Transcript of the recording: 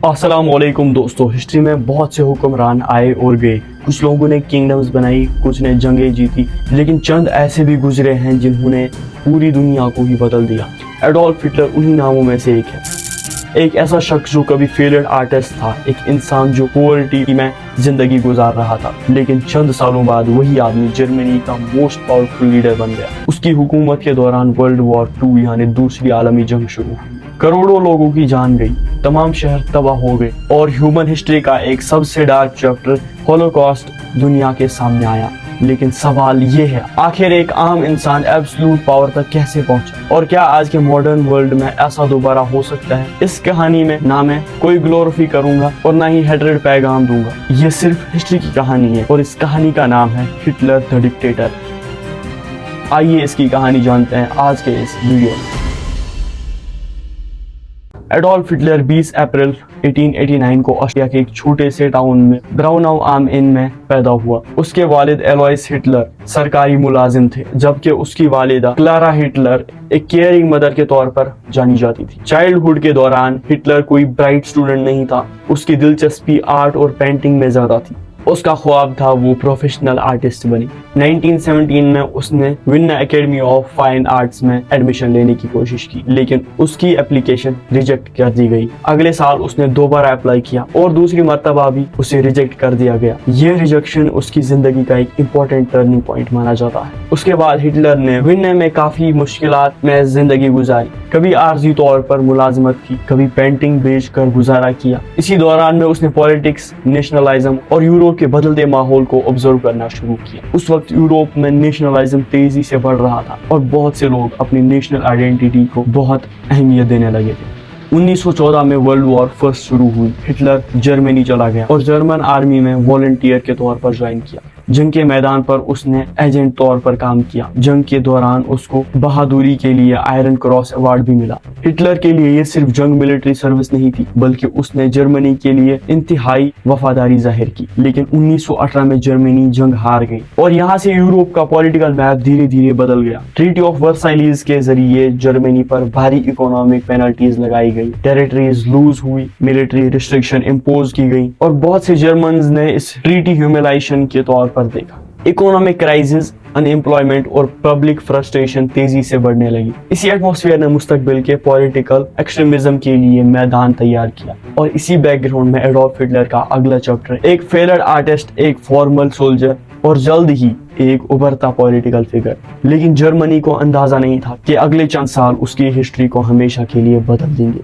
अस्सलामुअलैकुम दोस्तों, हिस्ट्री में बहुत से हुक्मरान आए और गए। कुछ लोगों ने किंगडम्स बनाई, कुछ ने जंगें जीती, लेकिन चंद ऐसे भी गुजरे हैं जिन्होंने पूरी दुनिया को ही बदल दिया। एडोल्फ हिटलर उन्हीं नामों में से एक है। एक ऐसा शख्स जो कभी फेलियर आर्टिस्ट था, एक इंसान जो पॉवर्टी में जिंदगी गुजार रहा था, लेकिन चंद सालों बाद वही आदमी जर्मनी का मोस्ट पावरफुल लीडर बन गया। उसकी हुकूमत के दौरान वर्ल्ड वॉर 2 यानी दूसरी आलमी जंग शुरू हुई। करोड़ों लोगों की जान गई, तमाम शहर तबाह हो गए और ह्यूमन हिस्ट्री का एक सबसे डार्क चैप्टर होलोकॉस्ट दुनिया के सामने आया। लेकिन सवाल ये है, आखिर एक आम इंसान एब्सोल्यूट पावर तक कैसे पहुंचा, और क्या आज के मॉडर्न वर्ल्ड में ऐसा दोबारा हो सकता है? इस कहानी में ना मैं कोई ग्लोरीफाई करूंगा और ना ही हेट्रेड पैगाम दूंगा। ये सिर्फ हिस्ट्री की कहानी है और इस कहानी का नाम है हिटलर द डिक्टेटर। आइए इसकी कहानी जानते हैं आज के इस वीडियो में। एडोल्फ हिटलर 20 अप्रैल 1889 को ऑस्ट्रिया के एक छोटे से टाउन में ब्राउनau am Inn में पैदा हुआ। उसके वालिद एलोइस हिटलर सरकारी मुलाजिम थे, जबकि उसकी वालिदा क्लारा हिटलर एक केयरिंग मदर के तौर पर जानी जाती थी। चाइल्डहुड के दौरान हिटलर कोई ब्राइट स्टूडेंट नहीं था। उसकी दिलचस्पी आर्ट और पेंटिंग में ज्यादा थी। उसका ख्वाब था वो प्रोफेशनल आर्टिस्ट बने। 1917 में उसने Vienna academy of fine arts में एडमिशन लेने की कोशिश की, लेकिन उसकी एप्लीकेशन रिजेक्ट कर दी गई। अगले साल उसने दोबारा अप्लाई किया और दूसरी मर्तबा भी उसे रिजेक्ट कर दिया गया। ये रिजेक्शन उसकी जिंदगी का एक इम्पोर्टेंट टर्निंग पॉइंट माना जाता है। उसके बाद हिटलर ने वियना में काफी मुश्किलात में जिंदगी गुजारी। कभी आर्जी तौर पर मुलाजिमत की, कभी पेंटिंग बेच कर गुजारा किया। इसी दौरान में उसने पॉलिटिक्स, नेशनलिज्म और यूरोप के बदलते माहौल को ऑब्जर्व करना शुरू किया। उस वक्त यूरोप में नेशनलिज्म तेजी से बढ़ रहा था और बहुत से लोग अपनी नेशनल आइडेंटिटी को बहुत अहमियत देने लगे थे। 1914 में वर्ल्ड वॉर फर्स्ट शुरू हुई। हिटलर जर्मनी चला गया और जर्मन आर्मी में वॉलंटियर के तौर पर ज्वाइन किया। जंग के मैदान पर उसने एजेंट तौर पर काम किया। जंग के दौरान उसको बहादुरी के लिए आयरन क्रॉस अवार्ड भी मिला। हिटलर के लिए ये सिर्फ जंग मिलिट्री सर्विस नहीं थी, बल्कि उसने जर्मनी के लिए इंतहाई वफादारी जाहिर की। लेकिन 1918 में जर्मनी जंग हार गई और यहाँ से यूरोप का पॉलिटिकल मैप धीरे धीरे बदल गया। ट्रीटी ऑफ वर्साइलीज के जरिए जर्मनी पर भारी इकोनॉमिक पेनल्टीज लगाई गई, टेरिटरीज लूज हुई, मिलिट्री रिस्ट्रिक्शन इम्पोज की गई और बहुत से जर्मन ने इस ट्रीटी ह्यूमिलाइजेशन के तौर पर देखा। इकोनॉमिक क्राइसिस, अनएम्प्लॉयमेंट और पब्लिक फ्रस्ट्रेशन तेजी से बढ़ने लगी। इसी एटमॉस्फेयर ने मुस्तकबिल के पॉलिटिकल एक्सट्रीमिज्म के लिए मैदान तैयार किया और इसी बैकग्राउंड में एडोल्फ हिटलर का अगला चैप्टर, एक फेलियर आर्टिस्ट, एक फॉर्मल सोल्जर और जल्द ही एक उभरता पॉलिटिकल फिगर। लेकिन जर्मनी को अंदाजा नहीं था कि अगले चंद साल उसकी हिस्ट्री को हमेशा के लिए बदल देंगे।